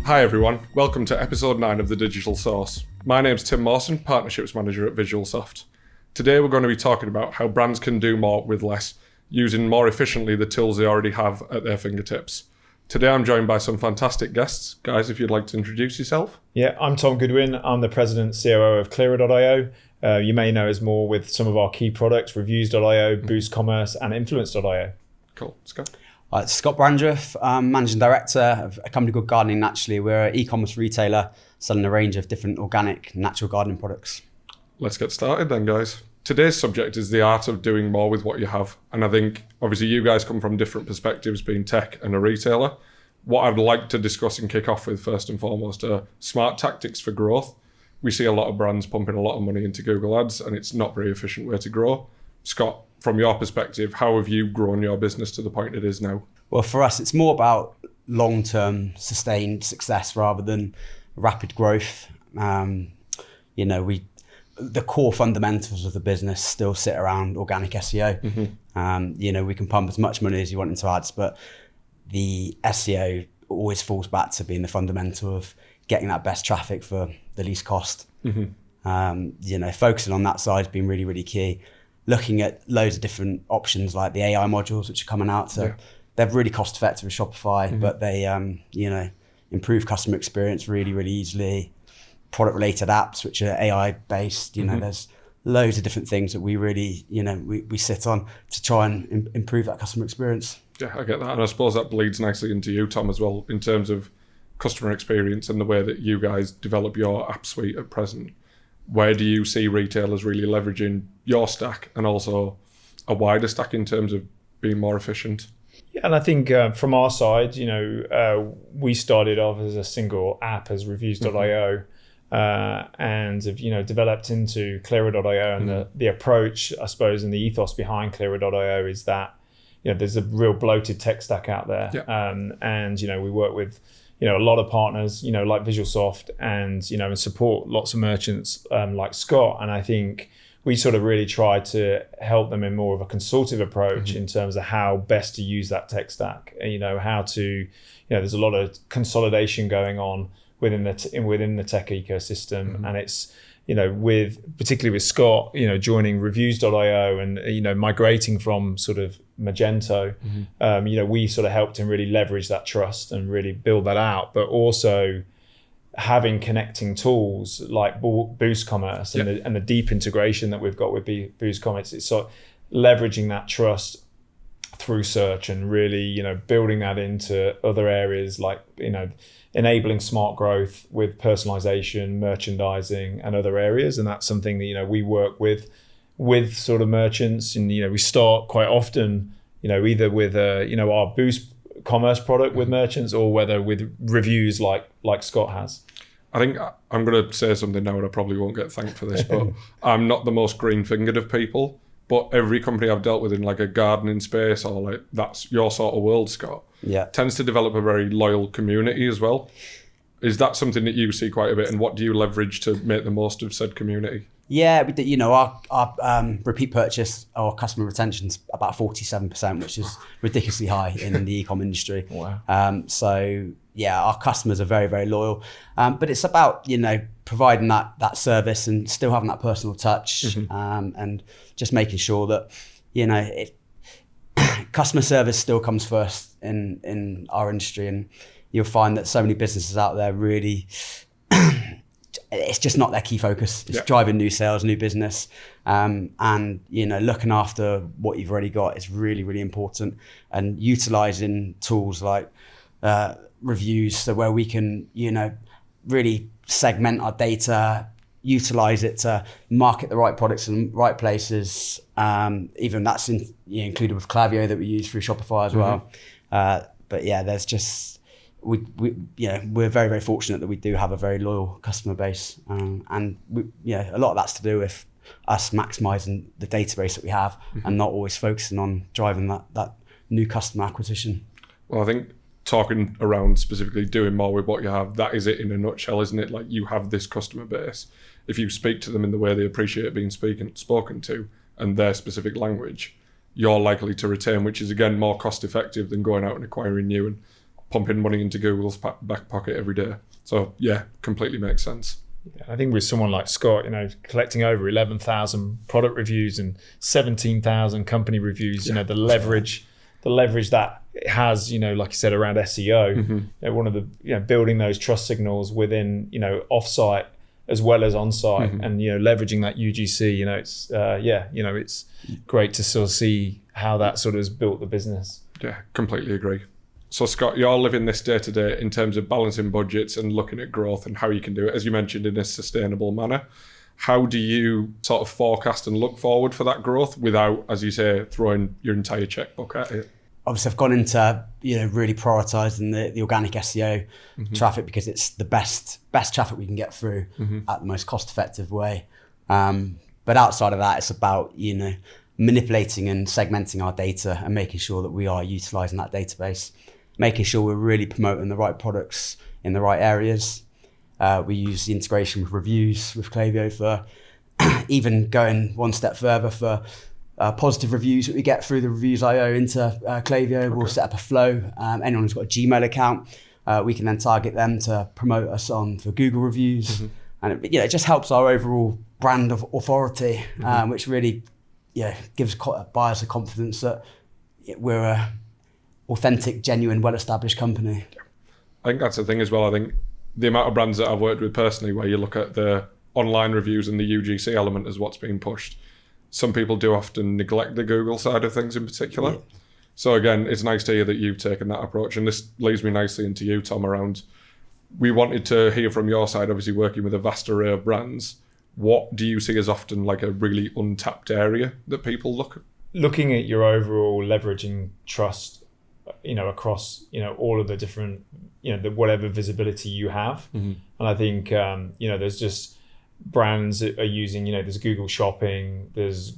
Hi everyone, welcome to episode 9 of The Digital Source. My name's Tim Mawson, Partnerships Manager at Visualsoft. Today we're going to be talking about how brands can do more with less, using more efficiently the tools they already have at their fingertips. Today I'm joined by some fantastic guests. Guys, if you'd like to introduce yourself. Yeah, I'm Tom Goodwin. I'm the President and COO of Clearer.io. You may know us more with some of our key products, Reviews.io, Boost Commerce and Influence.io. Cool, Scott. Scott Brandreth, Managing Director of a company called Gardening Naturally. We're an e-commerce retailer selling a range of different organic, natural gardening products. Let's get started then, guys. Today's subject is the art of doing more with what you have. And I think, obviously, you guys come from different perspectives, being tech and a retailer. What I'd like to discuss and kick off with, first and foremost, are smart tactics for growth. We see a lot of brands pumping a lot of money into Google Ads, and it's not a very efficient way to grow. Scott, from your perspective, how have you grown your business to the point it is now? Well, for us, it's more about long-term sustained success rather than rapid growth. The core fundamentals of the business still sit around organic SEO. Mm-hmm. We can pump as much money as you want into ads, but the SEO always falls back to being the fundamental of getting that best traffic for the least cost. Mm-hmm. Focusing on that side has been really, really key. Looking at loads of different options like the AI modules which are coming out. So they're really cost effective with Shopify, mm-hmm. but they improve customer experience really, really easily. Product related apps which are AI based, mm-hmm. There's loads of different things that we really, we sit on to try and improve that customer experience. Yeah, I get that. And I suppose that bleeds nicely into you, Tom, as well, in terms of customer experience and the way that you guys develop your app suite at present. Where do you see retailers really leveraging your stack and also a wider stack in terms of being more efficient? Yeah, and I think from our side, we started off as a single app as Reviews.io and have, developed into Clearer.io. And the approach, I suppose, and the ethos behind Clearer.io is that, there's a real bloated tech stack out there. Yeah. And we work with a lot of partners, like Visualsoft and support lots of merchants like Scott. And I think we sort of really try to help them in more of a consultative approach, mm-hmm. in terms of how best to use that tech stack. How to, there's a lot of consolidation going on within the tech ecosystem, mm-hmm. and it's particularly with Scott, joining Reviews.io and migrating from sort of Magento, mm-hmm. We sort of helped him really leverage that trust and really build that out, but also having connecting tools like Boost Commerce and the deep integration that we've got with Boost Commerce. It's sort of leveraging that trust through search and really, building that into other areas like, enabling smart growth with personalisation, merchandising and other areas. And that's something that, we work with sort of merchants. And, we start quite often, either with, our Boost Commerce product with merchants or whether with reviews like Scott has. I think I'm going to say something now and I probably won't get thanked for this, but I'm not the most green-fingered of people. But every company I've dealt with in like a gardening space or like that's your sort of world, Scott, tends to develop a very loyal community as well. Is that something that you see quite a bit, and what do you leverage to make the most of said community? Yeah, our repeat purchase or customer retention's about 47%, which is ridiculously high in the e-com industry. Wow. Our customers are very, very loyal. But it's about, providing that service and still having that personal touch, mm-hmm. And just making sure that, customer service still comes first in our industry. And you'll find that so many businesses out there really, it's just not their key focus. It's driving new sales, new business. And, looking after what you've already got is really, really important. And utilizing tools like reviews, so where we can, really segment our data, utilize it to market the right products in the right places. Even that's included with Klaviyo that we use through Shopify as well. There's just, we're very, very fortunate that we do have a very loyal customer base. And a lot of that's to do with us maximising the database that we have, mm-hmm. and not always focusing on driving that new customer acquisition. Well, I think talking around specifically doing more with what you have, that is it in a nutshell, isn't it? Like, you have this customer base. If you speak to them in the way they appreciate being spoken to and their specific language, you're likely to retain, which is again more cost effective than going out and acquiring new. And pumping money into Google's back pocket every day. So yeah, completely makes sense. I think with someone like Scott, collecting over 11,000 product reviews and 17,000 company reviews, the leverage that it has, like you said, around SEO, one of the, building those trust signals within, offsite as well as on-site, and leveraging that UGC, it's great to sort of see how that sort of has built the business. Yeah, completely agree. So Scott, you're living this day to day in terms of balancing budgets and looking at growth and how you can do it, as you mentioned, in a sustainable manner. How do you sort of forecast and look forward for that growth without, as you say, throwing your entire checkbook at it? Obviously, I've gone into really prioritising the organic SEO traffic, because it's the best traffic we can get through at the most cost-effective way. But outside of that, it's about manipulating and segmenting our data and making sure that we are utilising that database, making sure we're really promoting the right products in the right areas. We use the integration with reviews with Klaviyo for even going one step further for positive reviews that we get through the reviews.io into Klaviyo. Okay. We'll set up a flow. Anyone who's got a Gmail account, we can then target them to promote us on for Google reviews. And it just helps our overall brand of authority, which really gives buyers the confidence that we're a authentic, genuine, well-established company. I think that's the thing as well. I think the amount of brands that I've worked with personally, where you look at the online reviews and the UGC element as what's being pushed, some people do often neglect the Google side of things in particular. Yeah. So again, it's nice to hear that you've taken that approach. And this leads me nicely into you, Tom, around, we wanted to hear from your side, obviously working with a vast array of brands. What do you see as often like a really untapped area that people look at? Looking at your overall leveraging trust, across, all of the different, the whatever visibility you have. And I think, there's just brands that are using, there's Google Shopping, there's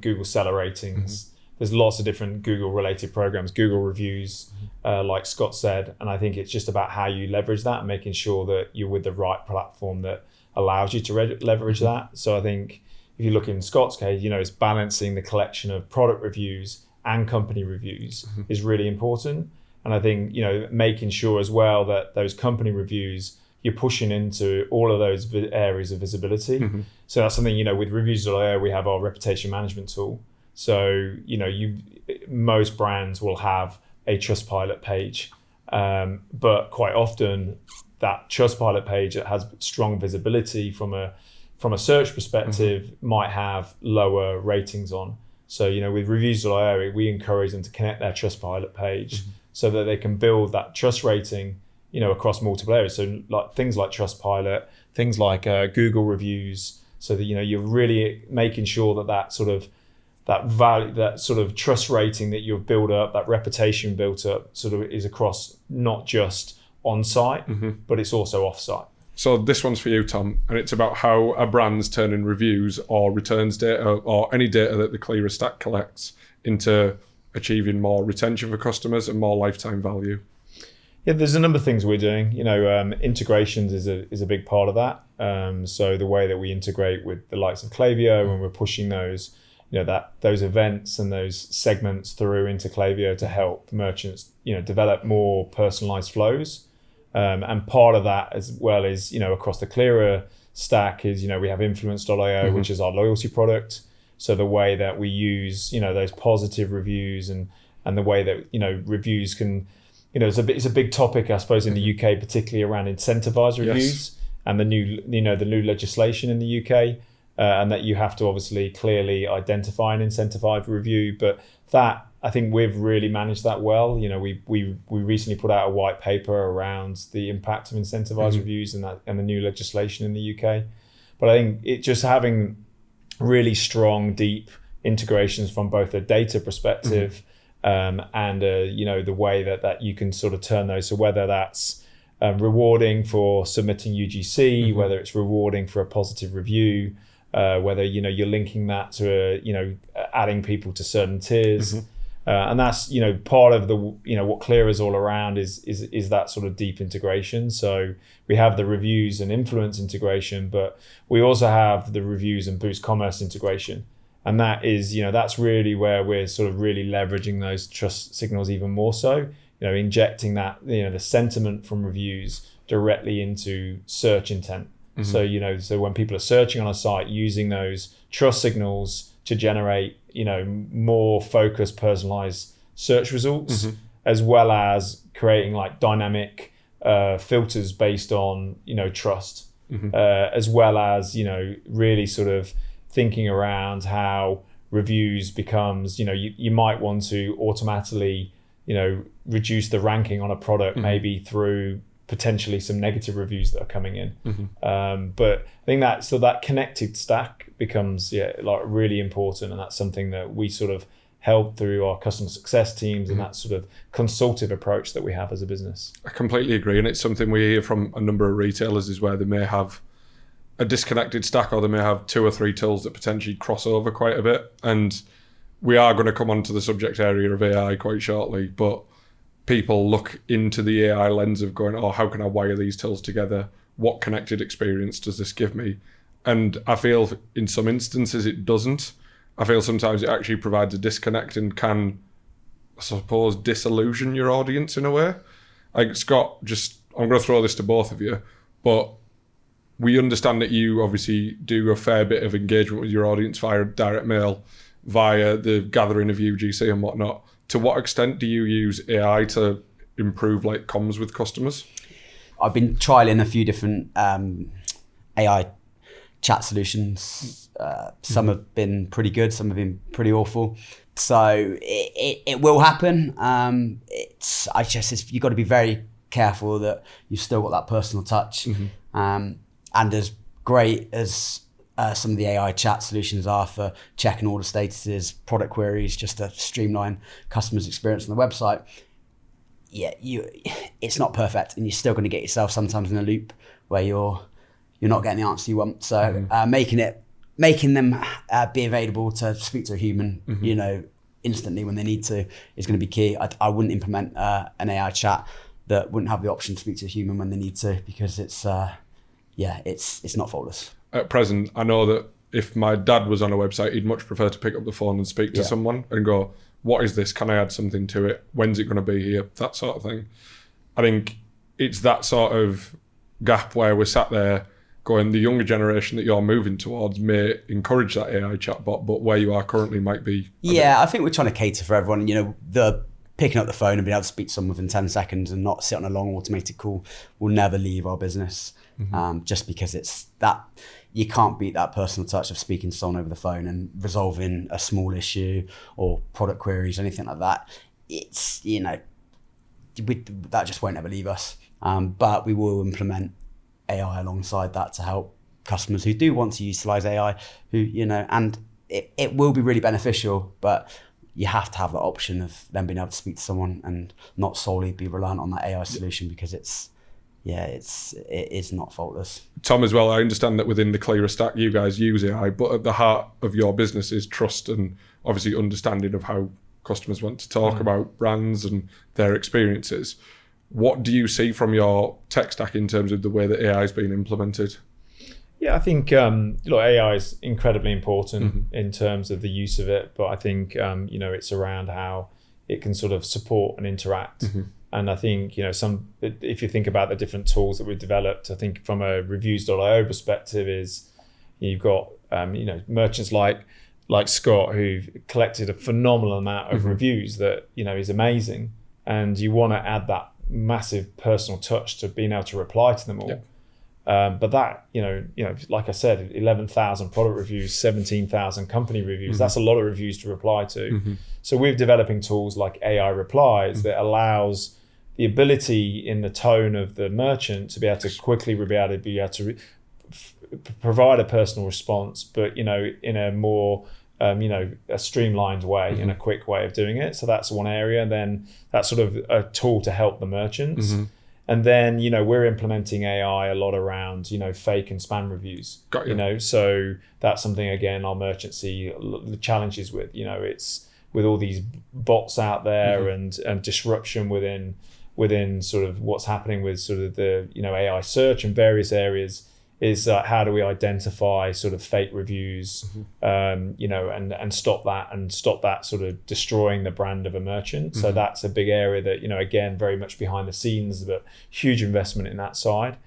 Google Seller Ratings, there's lots of different Google related programs, Google Reviews, like Scott said. And I think it's just about how you leverage that and making sure that you're with the right platform that allows you to leverage that. So I think if you look in Scott's case, it's balancing the collection of product reviews and company reviews is really important. And I think, making sure as well that those company reviews, you're pushing into all of those areas of visibility. So that's something, with reviews.io, we have our reputation management tool. So, most brands will have a Trustpilot page, but quite often that Trustpilot page that has strong visibility from a search perspective might have lower ratings on. So, with reviews.io, we encourage them to connect their Trustpilot page so that they can build that trust rating, across multiple areas. So like things like Trustpilot, things like Google reviews, so that, you're really making sure that sort of that value, that sort of trust rating that you've built up, that reputation built up, sort of is across not just on site, but it's also off site. So this one's for you, Tom, and it's about how a brand's turning reviews or returns data or any data that the Clearer stack collects into achieving more retention for customers and more lifetime value. Yeah, there's a number of things we're doing. Integrations is a big part of that. So the way that we integrate with the likes of Klaviyo, and we're pushing those, those events and those segments through into Klaviyo to help merchants, develop more personalized flows. And part of that as well is, across the Clearer stack is, we have influence.io, which is our loyalty product. So the way that we use, those positive reviews and the way that, reviews can, it's a big topic, I suppose, in the UK, particularly around incentivized reviews and the new legislation in the UK, and that you have to obviously clearly identify an incentivized review. But that, I think we've really managed that well. We recently put out a white paper around the impact of incentivized reviews and the new legislation in the UK. But I think it just having really strong, deep integrations from both a data perspective and the way that you can sort of turn those. So whether that's rewarding for submitting UGC, whether it's rewarding for a positive review, whether you're linking that to adding people to certain tiers. And that's part of the what Clearer is all around is that sort of deep integration. So we have the reviews and influence integration, but we also have the reviews and boost commerce integration, and that is that's really where we're sort of really leveraging those trust signals even more so. injecting that, the sentiment from reviews directly into search intent. So when people are searching on a site, using those trust signals to generate, more focused, personalized search results, as well as creating like dynamic filters based on, trust, as well as, really sort of thinking around how reviews becomes, you might want to automatically, reduce the ranking on a product, maybe through potentially some negative reviews that are coming in. But I think that connected stack becomes like really important, and that's something that we sort of help through our customer success teams and that sort of consultative approach that we have as a business. I completely agree, and it's something we hear from a number of retailers is where they may have a disconnected stack, or they may have 2 or 3 tools that potentially cross over quite a bit. And we are going to come on to the subject area of AI quite shortly, but people look into the AI lens of going, how can I wire these tools together? What connected experience does this give me? And I feel in some instances it doesn't. I feel sometimes it actually provides a disconnect and can, I suppose, disillusion your audience in a way. Like, Scott, I'm going to throw this to both of you, but we understand that you obviously do a fair bit of engagement with your audience via direct mail, via the gathering of UGC and whatnot. To what extent do you use AI to improve like comms with customers? I've been trialing a few different AI chat solutions. Some have been pretty good, some have been pretty awful. So it will happen. You've got to be very careful that you've still got that personal touch. And as great as some of the AI chat solutions are for checking order statuses, product queries, just to streamline customers' experience on the website, it's not perfect, and you're still going to get yourself sometimes in a loop where you're not getting the answer you want. So making them be available to speak to a human, instantly when they need to, is going to be key. I wouldn't implement an AI chat that wouldn't have the option to speak to a human when they need to, because it's not faultless. At present, I know that if my dad was on a website, he'd much prefer to pick up the phone and speak to someone and go, what is this? Can I add something to it? When's it going to be here? That sort of thing. I think it's that sort of gap where we're sat there going, the younger generation that you're moving towards may encourage that AI chatbot, but where you are currently might be... I think we're trying to cater for everyone. The picking up the phone and being able to speak to someone within 10 seconds and not sit on a long automated call will never leave our business. Just because it's that, you can't beat that personal touch of speaking to someone over the phone and resolving a small issue or product queries, anything like that. It's, that just won't ever leave us. But we will implement AI alongside that to help customers who do want to utilize AI, and it will be really beneficial, but you have to have that option of them being able to speak to someone and not solely be reliant on that AI solution, because it is not faultless. Tom, as well, I understand that within the Clearer stack you guys use AI, but at the heart of your business is trust and obviously understanding of how customers want to talk about brands and their experiences. What do you see from your tech stack in terms of the way that AI is being implemented? Yeah, I think AI is incredibly important in terms of the use of it, but I think it's around how it can sort of support and interact. And I think if you think about the different tools that we've developed, I think from a reviews.io perspective is you've got merchants like Scott, who've collected a phenomenal amount of reviews that is amazing, and you want to add that massive personal touch to being able to reply to them all. But that, like I said, 11,000 product reviews, 17,000 company reviews, that's a lot of reviews to reply to. So we're developing tools like AI replies that allows the ability in the tone of the merchant to be able to quickly be able to provide a personal response, but, in a more, a streamlined way, in a quick way of doing it. So that's one area. And then that's sort of a tool to help the merchants. And then, we're implementing AI a lot around, fake and spam reviews. Got you. So that's something, again, our merchants see the challenges with, it's with all these bots out there and disruption within sort of what's happening with sort of the, AI search and various areas. is how do we identify sort of fake reviews, and stop that sort of destroying the brand of a merchant. So that's a big area that, again, very much behind the scenes, but huge investment in that side.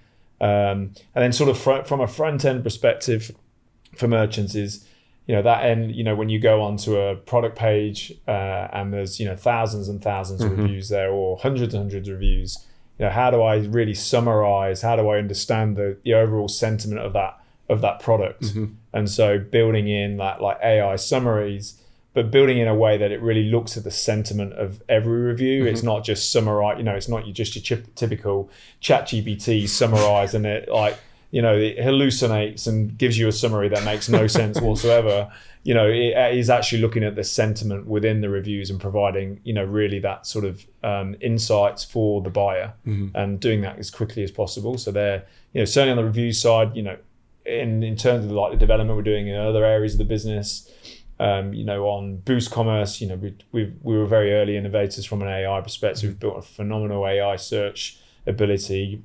And then sort of from a front end perspective for merchants is, that end, when you go onto a product page and there's, thousands and thousands of reviews there, or hundreds and hundreds of reviews, how do I really summarize, how do I understand the overall sentiment of that product? And so building in that like AI summaries, but building in a way that it really looks at the sentiment of every review. It's not just summarize, it's not just your typical ChatGPT summarize and it like, it hallucinates and gives you a summary that makes no sense whatsoever. It is actually looking at the sentiment within the reviews and providing, really that sort of insights for the buyer and doing that as quickly as possible. So they're, certainly on the review side, in terms of like the development we're doing in other areas of the business, on Boost Commerce, we were very early innovators from an AI perspective. We've built a phenomenal AI search ability,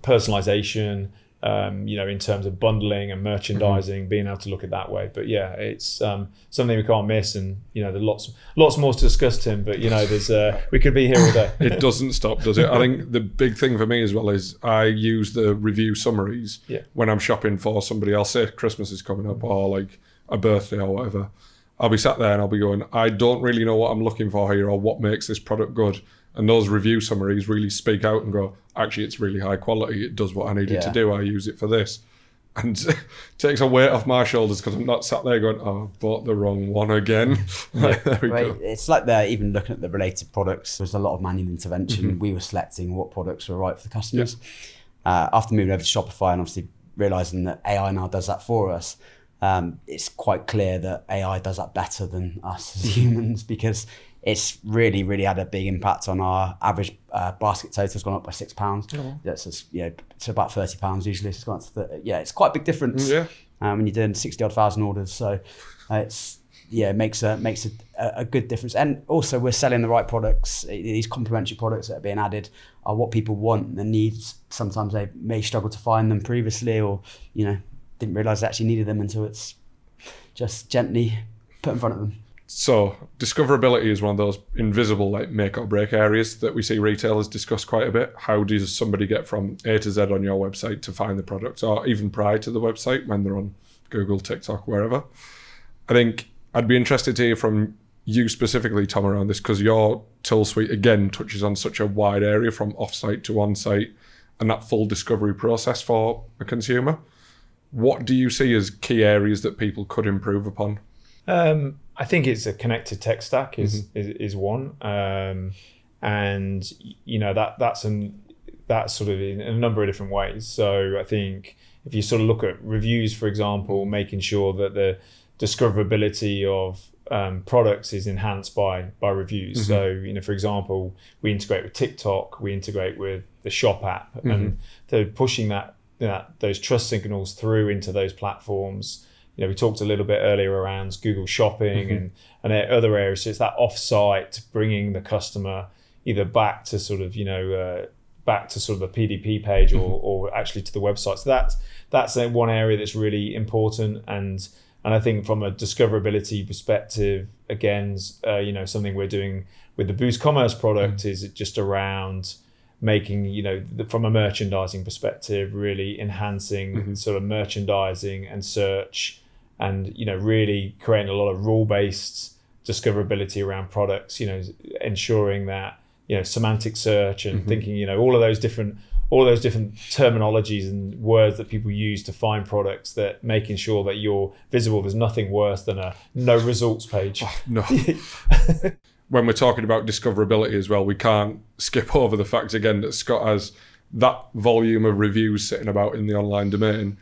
personalisation, in terms of bundling and merchandising, being able to look at that way. But yeah, it's something we can't miss, and there's lots more to discuss, Tim. But there's we could be here all day. It doesn't stop, does it? I think the big thing for me as well is I use the review summaries when I'm shopping for somebody else. Say Christmas is coming up or like a birthday or whatever. I'll be sat there and I'll be going, I don't really know what I'm looking for here or what makes this product good. And those review summaries really speak out and go, actually, it's really high quality. It does what I need it to do. I use it for this. And it takes a weight off my shoulders because I'm not sat there going, oh, I bought the wrong one again. There we go. It's like even looking at the related products, there's a lot of manual intervention. We were selecting what products were right for the customers. After moving over to Shopify and obviously realizing that AI now does that for us, it's quite clear that AI does that better than us as humans, because it's really, really had a big impact on our average basket total. Has gone up by £6. That's it's about £30 usually. It's gone up to it's quite a big difference. When you're doing 60 odd thousand orders. So it makes a good difference. And also we're selling the right products. These complementary products that are being added are what people want and need. Sometimes they may struggle to find them previously, or didn't realise they actually needed them until it's just gently put in front of them. So discoverability is one of those invisible like make or break areas that we see retailers discuss quite a bit. How does somebody get from A to Z on your website to find the product, or even prior to the website when they're on Google, TikTok, wherever? I think I'd be interested to hear from you specifically, Tom, around this, because your tool suite again touches on such a wide area from off-site to on-site and that full discovery process for a consumer. What do you see as key areas that people could improve upon? I think it's a connected tech stack is one, and that's sort of in a number of different ways. So I think if you sort of look at reviews, for example, making sure that the discoverability of products is enhanced by reviews. So for example, we integrate with TikTok, we integrate with the Shop app, and they're pushing those trust signals through into those platforms. We talked a little bit earlier around Google Shopping and other areas. So it's that off-site, bringing the customer either back to sort of the PDP page or actually to the website. So that's one area that's really important. And I think from a discoverability perspective, again, something we're doing with the Boost Commerce product is just around making, from a merchandising perspective, really enhancing sort of merchandising and search, and really creating a lot of rule-based discoverability around products. Ensuring that semantic search and thinking all of those different terminologies and words that people use to find products, that making sure that you're visible. There's nothing worse than a no results page. Oh, no. When we're talking about discoverability as well, we can't skip over the fact again that Scott has that volume of reviews sitting about in the online domain,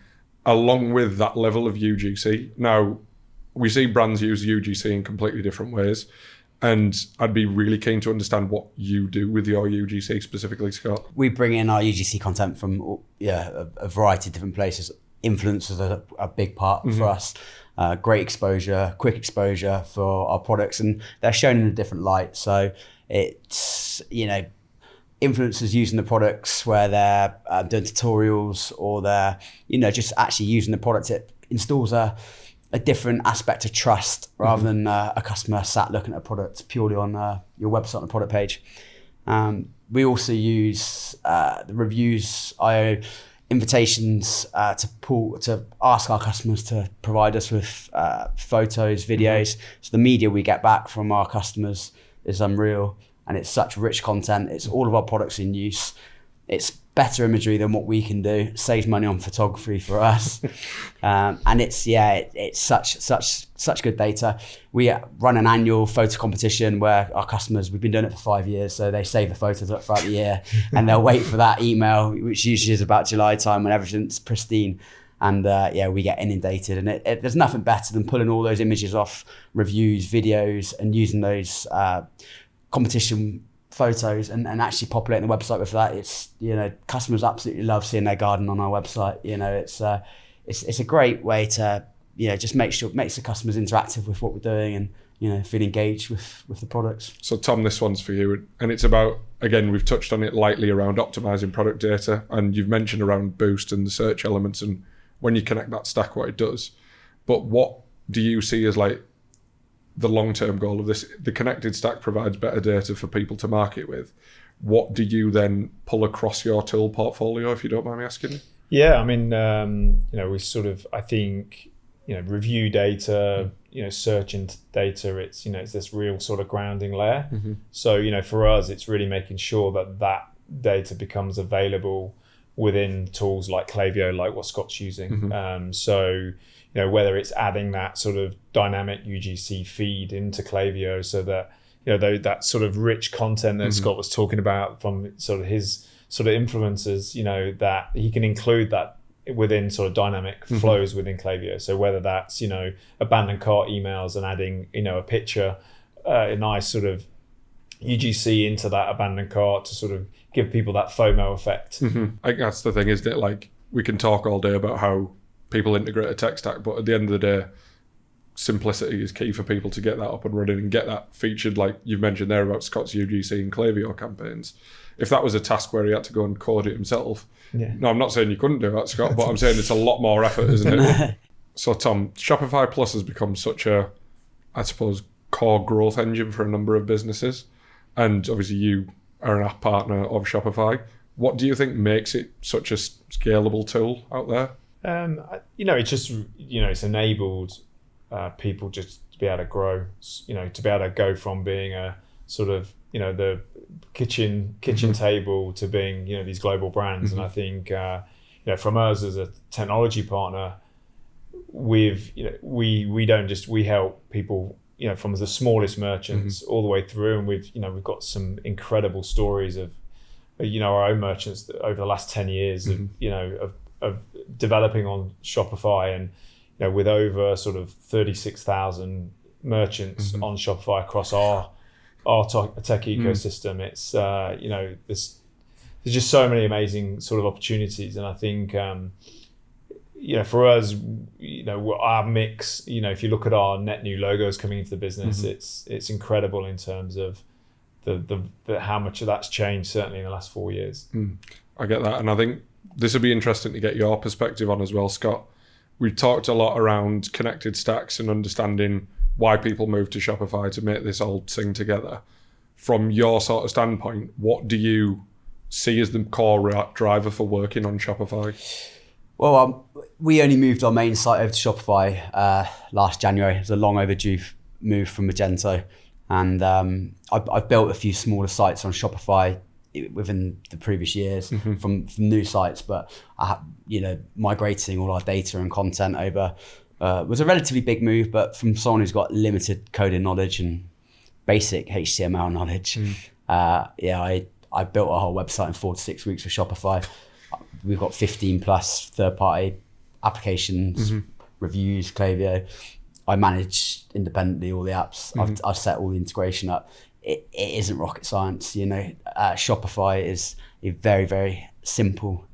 along with that level of UGC. Now, we see brands use UGC in completely different ways, and I'd be really keen to understand what you do with your UGC specifically, Scott. We bring in our UGC content from a variety of different places. Influencers are a big part for us. Great exposure, quick exposure for our products, and they're shown in a different light. So it's, influencers using the products where they're doing tutorials, or they're, just actually using the product. It installs a different aspect of trust rather than a customer sat looking at a product purely on your website on the product page. We also use the Reviews.io invitations to ask our customers to provide us with photos, videos. So the media we get back from our customers is unreal, and it's such rich content. It's all of our products in use. It's better imagery than what we can do. It saves money on photography for us, and it's such good data. We run an annual photo competition where our customers, we've been doing it for 5 years, so they save the photos up throughout the year, and they'll wait for that email, which usually is about July time when everything's pristine. And we get inundated, and there's nothing better than pulling all those images off reviews, videos, and using those competition photos and actually populating the website with that. It's, customers absolutely love seeing their garden on our website. It's a great way to just makes the customers interactive with what we're doing, and feel engaged with the products. So Tom, this one's for you, and it's about, again, we've touched on it lightly around optimizing product data, and you've mentioned around Boost and the search elements, and when you connect that stack, what it does. But what do you see as like the long-term goal of this? The connected stack provides better data for people to market with. What do you then pull across your tool portfolio, if you don't mind me asking? Yeah, I mean, we sort of, I think, review data, search data, it's this real sort of grounding layer. Mm-hmm. So, for us, it's really making sure that data becomes available within tools like Klaviyo, like what Scott's using. Mm-hmm. Whether it's adding that sort of dynamic UGC feed into Klaviyo, so that that sort of rich content that mm-hmm. Scott was talking about from sort of his sort of influencers, that he can include that within sort of dynamic mm-hmm. flows within Klaviyo. So whether that's abandoned cart emails and adding a picture, a nice sort of UGC into that abandoned cart to sort of give people that FOMO effect. Mm-hmm. I think that's the thing, isn't it? Like, we can talk all day about how people integrate a tech stack, but at the end of the day, simplicity is key for people to get that up and running and get that featured, like you've mentioned there about Scott's UGC and Klaviyo campaigns. If that was a task where he had to go and code it himself, no, I'm not saying you couldn't do that, Scott, but I'm saying it's a lot more effort, isn't it? So Tom, Shopify Plus has become such a, I suppose, core growth engine for a number of businesses, and obviously you are an app partner of Shopify. What do you think makes it such a scalable tool out there? It's just, it's enabled people just to be able to grow, to be able to go from being a sort of, the kitchen mm-hmm. table to being, these global brands. Mm-hmm. And I think, from us as a technology partner, we help people, from the smallest merchants mm-hmm. all the way through. And we've got some incredible stories of, our own merchants that over the last 10 years mm-hmm. of developing on Shopify, and with over sort of 36,000 merchants mm-hmm. on Shopify across our tech ecosystem. It's there's just so many amazing sort of opportunities, and I think for us, our mix, if you look at our net new logos coming into the business, mm-hmm. it's incredible in terms of the how much of that's changed, certainly in the last 4 years. I get that, and I think this would be interesting to get your perspective on as well, Scott. We've talked a lot around connected stacks and understanding why people move to Shopify to make this all sing together. From your sort of standpoint, what do you see as the core driver for working on Shopify? Well, we only moved our main site over to Shopify last January. It was a long overdue move from Magento. And I've built a few smaller sites on Shopify within the previous years mm-hmm. from new sites, but migrating all our data and content over was a relatively big move, but from someone who's got limited coding knowledge and basic HTML knowledge, I built a whole website in 4 to 6 weeks for Shopify. We've got 15 plus third-party applications, mm-hmm. reviews, Klaviyo. I manage independently all the apps. Mm-hmm. I've set all the integration up. It isn't rocket science, Shopify is a very, very simple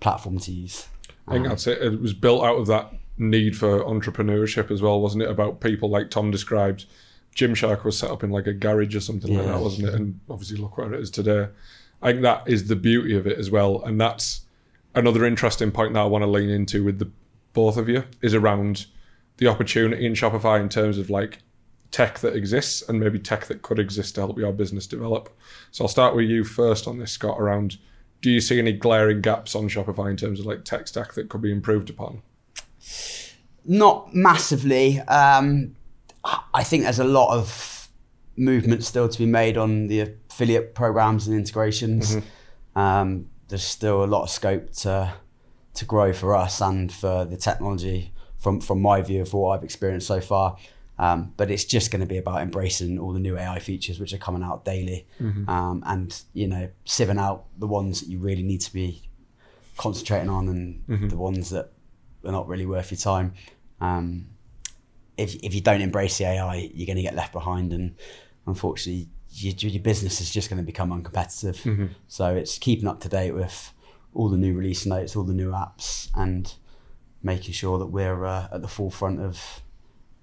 platform to use. I think that's it. It was built out of that need for entrepreneurship as well, wasn't it? About people like Tom described. Gymshark was set up in like a garage or something like that, wasn't it? And obviously look where it is today. I think that is the beauty of it as well. And that's another interesting point that I want to lean into with the both of you, is around the opportunity in Shopify in terms of like tech that exists and maybe tech that could exist to help your business develop. So I'll start with you first on this, Scott, around, do you see any glaring gaps on Shopify in terms of like tech stack that could be improved upon? Not massively. I think there's a lot of movement still to be made on the affiliate programs and integrations. There's still a lot of scope to grow for us and for the technology from my view of what I've experienced so far. But it's just going to be about embracing all the new AI features which are coming out daily, and sieving out the ones that you really need to be concentrating on and the ones that are not really worth your time. If you don't embrace the AI, you're going to get left behind, and unfortunately your business is just going to become uncompetitive. So it's keeping up to date with all the new release notes, all the new apps, and making sure that we're at the forefront of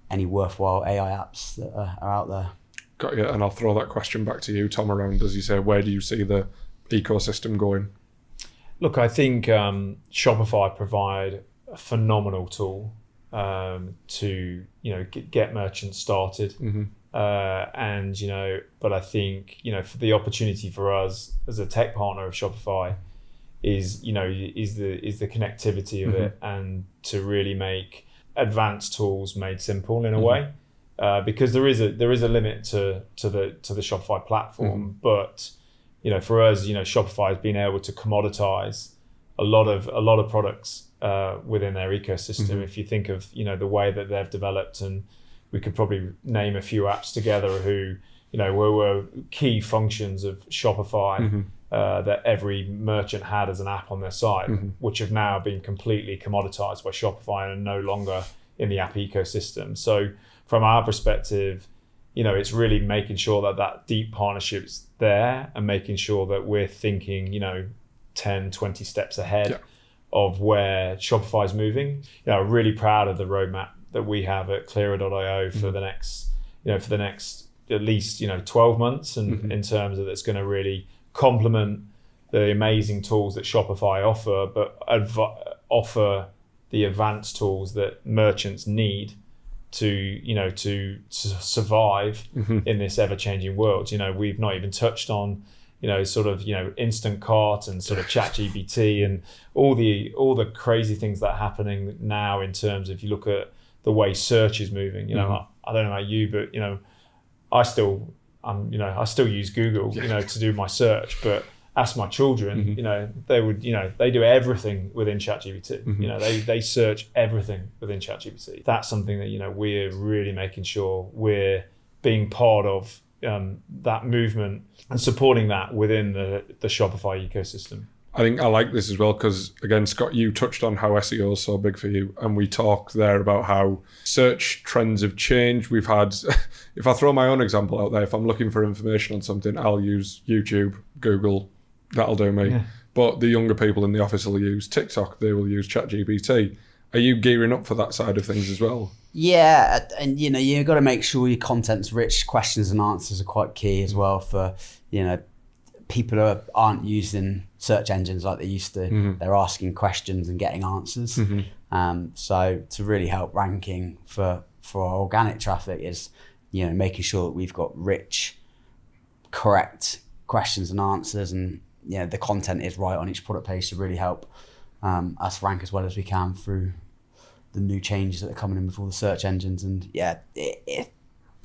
any worthwhile AI apps that are out there. Got you. And I'll throw that question back to you, Tom, around, as you say, where do you see the ecosystem going? Look, I think Shopify provide a phenomenal tool to get merchants started, but I think for the opportunity for us as a tech partner of Shopify is the connectivity of it, and to really make advanced tools made simple in a way, because there is a limit to the Shopify platform, but for us, Shopify has been able to commoditize a lot of products within their ecosystem. If you think of the way that they've developed, and we could probably name a few apps together who were key functions of Shopify that every merchant had as an app on their site, which have now been completely commoditized by Shopify and are no longer in the app ecosystem. So from our perspective, it's really making sure that deep partnership's there, and making sure that we're thinking 10, 20 steps ahead of where Shopify is moving. Really proud of the roadmap that we have at Clearer.io for the next at least 12 months, and in terms of it's going to really complement the amazing tools that Shopify offer, but offer the advanced tools that merchants need to survive in this ever-changing world. We've not even touched on instant cart and sort of ChatGPT and all the crazy things that are happening now in terms of, if you look at the way search is moving. I don't know about you, but I still use Google to do my search, but ask my children, they do everything within ChatGPT. They search everything within ChatGPT. That's something that we're really making sure we're being part of, that movement, and supporting that within the Shopify ecosystem. I think I like this as well because, again, Scott, you touched on how SEO is so big for you, and we talked there about how search trends have changed. We've had, if I throw my own example out there, if I'm looking for information on something, I'll use YouTube, Google, that'll do me. Yeah. But the younger people in the office will use TikTok, they will use ChatGPT. Are you gearing up for that side of things as well? Yeah, and you've got to make sure your content's rich. Questions and answers are quite key as well for, people aren't using search engines like they used to. They're asking questions and getting answers. So to really help ranking for our organic traffic is, making sure that we've got rich, correct questions and answers, and the content is right on each product page to really help us rank as well as we can through the new changes that are coming in with all the search engines. And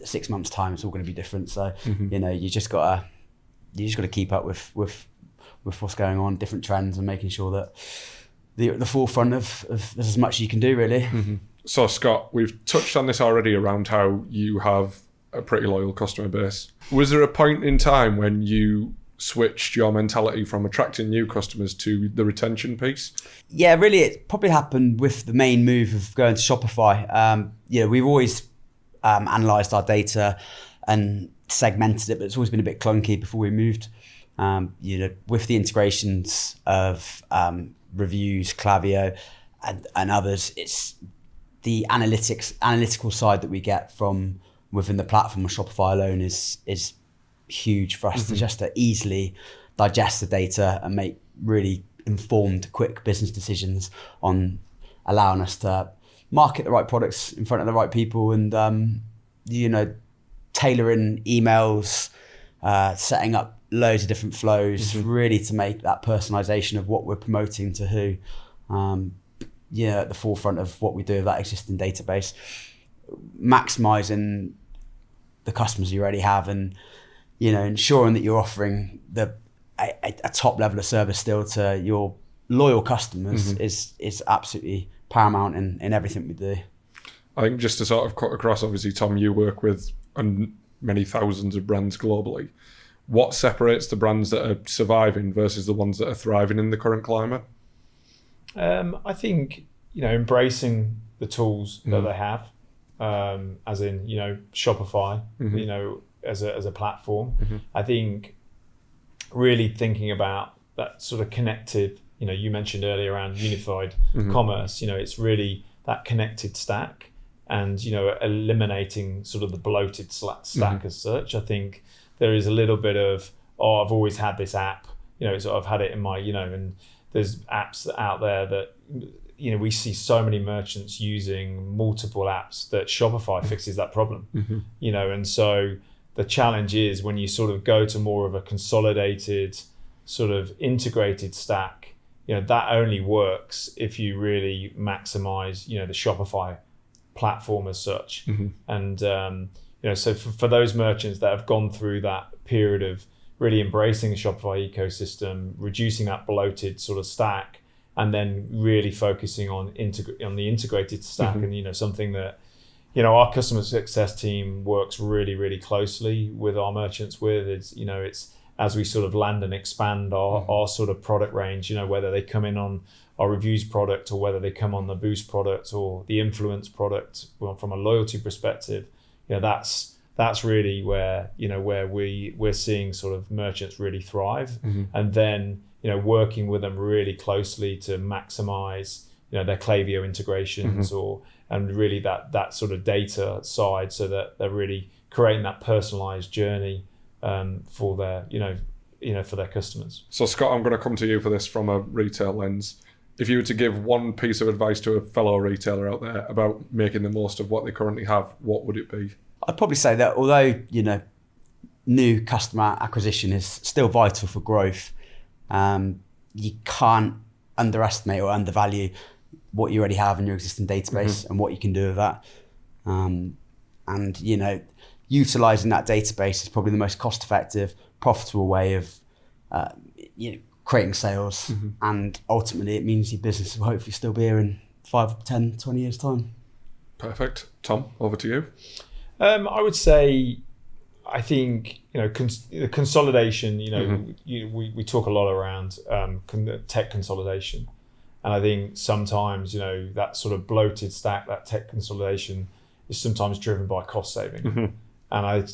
6 months time, it's all going to be different. So you just got to keep up with what's going on, different trends, and making sure that the forefront of there's as much as you can do, really. So Scott, we've touched on this already around how you have a pretty loyal customer base. Was there a point in time when you switched your mentality from attracting new customers to the retention piece? Yeah, really, it probably happened with the main move of going to Shopify. We've always analysed our data and segmented it, but it's always been a bit clunky before we moved. With the integrations of Reviews, Klaviyo, and others, it's the analytical side that we get from within the platform of Shopify alone is huge for us to easily digest the data and make really informed, quick business decisions on allowing us to market the right products in front of the right people, and tailoring emails, setting up loads of different flows, really to make that personalization of what we're promoting to who, at the forefront of what we do with that existing database, maximizing the customers you already have, and ensuring that you're offering a top level of service still to your loyal customers is absolutely paramount in everything we do. I think just to sort of cut across, obviously, Tom, you work with many thousands of brands globally. What separates the brands that are surviving versus the ones that are thriving in the current climate? I think, embracing the tools that they have, as in, Shopify, as a platform. I think really thinking about that sort of connected, you mentioned earlier around unified commerce, it's really that connected stack, and, eliminating sort of the bloated stack as such. I think there is a little bit of, I've always had this app, so I've had it in my, and there's apps out there that, we see so many merchants using multiple apps that Shopify fixes that problem, and so the challenge is when you sort of go to more of a consolidated sort of integrated stack, that only works if you really maximize, the Shopify platform as such. And, so for those merchants that have gone through that period of really embracing the Shopify ecosystem, reducing that bloated sort of stack, and then really focusing on the integrated stack, and something that our customer success team works really, really closely with our merchants with. It's as we sort of land and expand our sort of product range, whether they come in on our reviews product or whether they come on the Boost product or the influence product, well, from a loyalty perspective, that's really where we're seeing sort of merchants really thrive, and then working with them really closely to maximize their Klaviyo integrations and really that sort of data side, so that they're really creating that personalized journey for their for their customers. So Scott, I'm going to come to you for this from a retail lens. If you were to give one piece of advice to a fellow retailer out there about making the most of what they currently have, what would it be? I'd probably say that although new customer acquisition is still vital for growth, you can't underestimate or undervalue what you already have in your existing database and what you can do with that. And utilizing that database is probably the most cost-effective, profitable way of creating sales. And ultimately it means your business will hopefully still be here in 5, 10, 20 years time. Perfect. Tom, over to you. I would say, I think, the consolidation, we talk a lot around tech consolidation. And I think sometimes, that sort of bloated stack, that tech consolidation is sometimes driven by cost saving. And I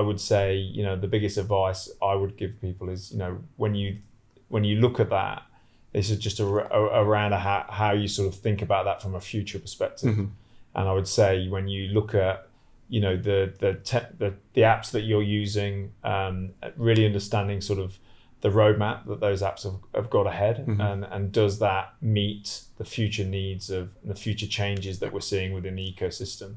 would say, the biggest advice I would give people is, when you look at that, this is just around how you sort of think about that from a future perspective. And I would say when you look at, the apps that you're using, really understanding sort of the roadmap that those apps have got ahead, and does that meet the future needs of the future changes that we're seeing within the ecosystem.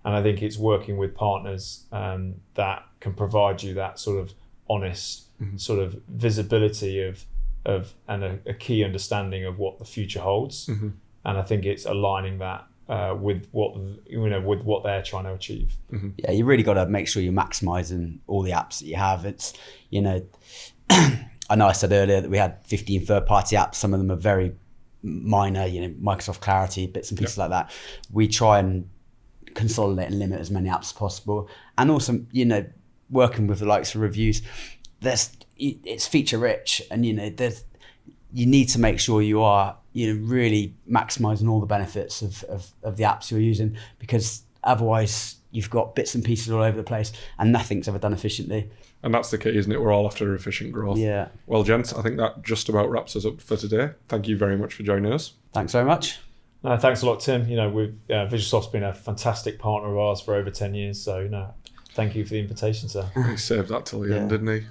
And I think it's working with partners that can provide you that sort of honest sort of visibility of and a key understanding of what the future holds. And I think it's aligning that with what they're trying to achieve. Yeah, you really got to make sure you're maximizing all the apps that you have. It's I know I said earlier that we had 15 third-party apps. Some of them are very minor, Microsoft Clarity, bits and pieces like that. We try and consolidate and limit as many apps as possible. And also, working with the likes of reviews, it's feature rich, and you need to make sure you are really maximizing all the benefits of the apps you're using, because otherwise you've got bits and pieces all over the place and nothing's ever done efficiently. And that's the key, isn't it? We're all after efficient growth. Yeah. Well, gents, I think that just about wraps us up for today. Thank you very much for joining us. Thanks very much. Thanks a lot, Tim. Visualsoft's been a fantastic partner of ours for over 10 years. So, Thank you for the invitation, sir. He saved that till the end, didn't he?